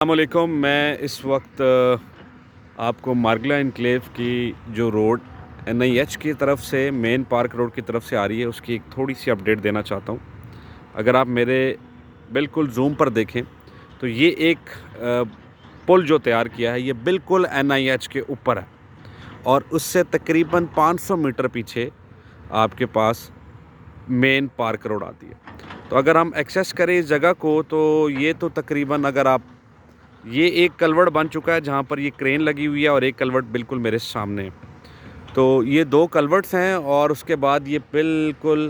अस्सलामुअलैकुम। मैं इस वक्त आपको मार्गला एनक्लेव की जो रोड NIH की तरफ से मेन पार्क रोड की तरफ से आ रही है उसकी एक थोड़ी सी अपडेट देना चाहता हूँ। अगर आप मेरे बिल्कुल जूम पर देखें तो ये एक पुल जो तैयार किया है ये बिल्कुल NIH के ऊपर है और उससे तकरीबन 500 मीटर पीछे आपके पास मेन पार्क रोड आती है। तो अगर हम एक्सेस करें इस जगह को तो ये तो तकरीबन अगर आप ये एक कलवर्ट बन चुका है जहाँ पर ये क्रेन लगी हुई है और एक कलवर्ट बिल्कुल मेरे सामने है। तो ये 2 कलवर्ट्स हैं और उसके बाद ये बिल्कुल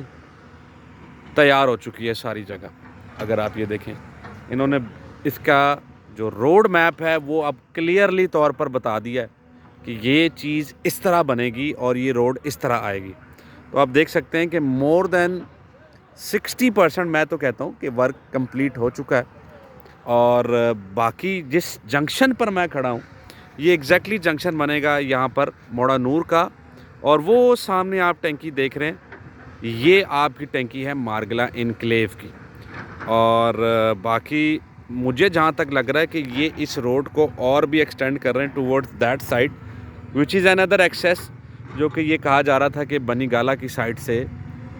तैयार हो चुकी है सारी जगह। अगर आप ये देखें, इन्होंने इसका जो रोड मैप है वो अब क्लियरली तौर पर बता दिया है कि ये चीज़ इस तरह बनेगी और ये रोड इस तरह आएगी। तो आप देख सकते हैं कि मोर देन 60% मैं तो कहता हूँ कि वर्क कंप्लीट हो चुका है। और बाकी जिस जंक्शन पर मैं खड़ा हूँ ये एग्जैक्टली जंक्शन बनेगा यहाँ पर मोड़ा नूर का, और वो सामने आप टैंकी देख रहे हैं ये आपकी टैंकी है मार्गला एनक्लेव की। और बाकी मुझे जहाँ तक लग रहा है कि ये इस रोड को और भी एक्सटेंड कर रहे हैं towards that side which is another axis, जो कि ये कहा जा रहा था कि बनीगाला की साइड से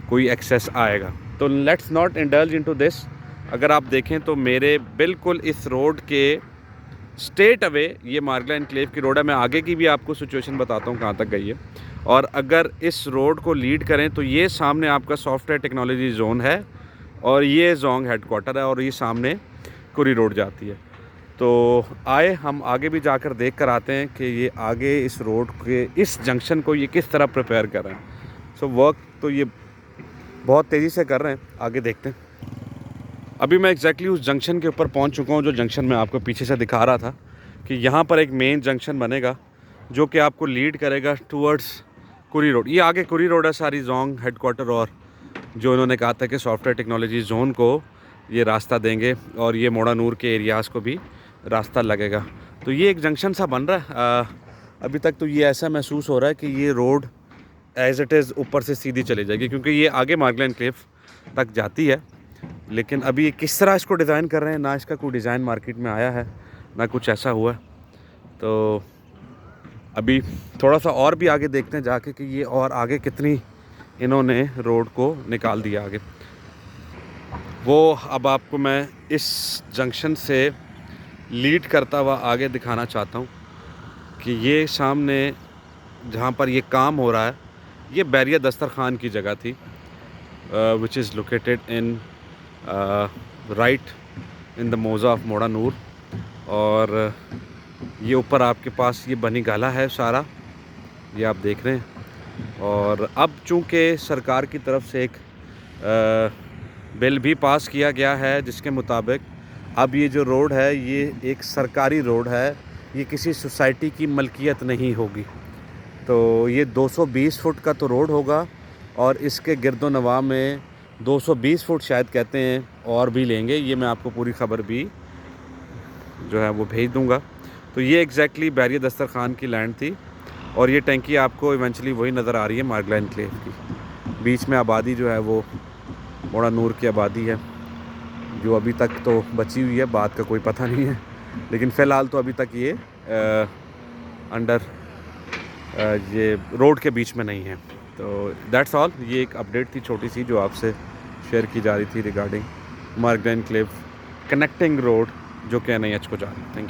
कोई एक्सेस आएगा। तो let's not indulge into this. अगर आप देखें तो मेरे बिल्कुल इस रोड के स्ट्रेट अवे ये मार्गला एनक्लेव की रोड है। मैं आगे की भी आपको सिचुएशन बताता हूँ कहाँ तक गई है। और अगर इस रोड को लीड करें तो ये सामने आपका सॉफ्टवेयर टेक्नोलॉजी जोन है और ये जोंग हेडक्वार्टर है और ये सामने कुरी रोड जाती है। तो आए हम आगे भी जाकर देख कर आते हैं कि ये आगे इस रोड के इस जंक्शन को ये किस तरह प्रिपेयर कर रहे हैं। सो वर्क तो ये बहुत तेज़ी से कर रहे हैं, आगे देखते हैं। अभी मैं एग्जैक्टली उस जंक्शन के ऊपर पहुंच चुका हूं जो जंक्शन मैं आपको पीछे से दिखा रहा था कि यहाँ पर एक मेन जंक्शन बनेगा जो कि आपको लीड करेगा टूवर्ड्स कुरी रोड। ये आगे कुरी रोड है सारी जोंग हेडक्वार्टर, और जो इन्होंने कहा था कि सॉफ्टवेयर टेक्नोलॉजी जोन को ये रास्ता देंगे और ये मोड़ा नूर के एरियाज़ को भी रास्ता लगेगा। तो ये एक जंक्शन सा बन रहा है। अभी तक तो ये ऐसा महसूस हो रहा है कि ये रोड एज़ इट इज़ ऊपर से सीधी चली जाएगी क्योंकि ये आगे मार्गला एनक्लेव तक जाती है। लेकिन अभी ये किस तरह इसको डिज़ाइन कर रहे हैं, ना इसका कोई डिज़ाइन मार्केट में आया है ना कुछ ऐसा हुआ है। तो अभी थोड़ा सा और भी आगे देखते हैं जाके कि ये और आगे कितनी इन्होंने रोड को निकाल दिया आगे। वो अब आपको मैं इस जंक्शन से लीड करता हुआ आगे दिखाना चाहता हूँ कि ये सामने जहाँ पर ये काम हो रहा है ये बैरिया दस्तरखान की जगह थी which is located in right in the Moza of मोड़ा नूर। और ये ऊपर आपके पास ये बनीगाला है सारा, ये आप देख रहे हैं। और अब चूँकि सरकार की तरफ से एक बिल भी पास किया गया है जिसके मुताबिक अब ये जो रोड है ये एक सरकारी रोड है, ये किसी सोसाइटी की मलकियत नहीं होगी। तो ये 220 फुट का तो रोड होगा और इसके गिरदो नवाह में 220 फुट शायद कहते हैं और भी लेंगे। ये मैं आपको पूरी ख़बर भी जो है वो भेज दूंगा। तो ये एग्जैक्टली बैरिया दस्तरखान की लैंड थी और ये टैंकी आपको इवेंचुअली वही नज़र आ रही है मार्गला एनक्लेव की। बीच में आबादी जो है वो मोड़ा नूर की आबादी है जो अभी तक तो बची हुई है, बात का कोई पता नहीं है। लेकिन फ़िलहाल तो अभी तक ये अंडर ये रोड के बीच में नहीं है। तो दैट्स ऑल। ये एक अपडेट थी छोटी सी जो आपसे शेयर की जा रही थी रिगार्डिंग मार्गला एनक्लेव कनेक्टिंग रोड जो कि NIH को जा रही है। Thank you.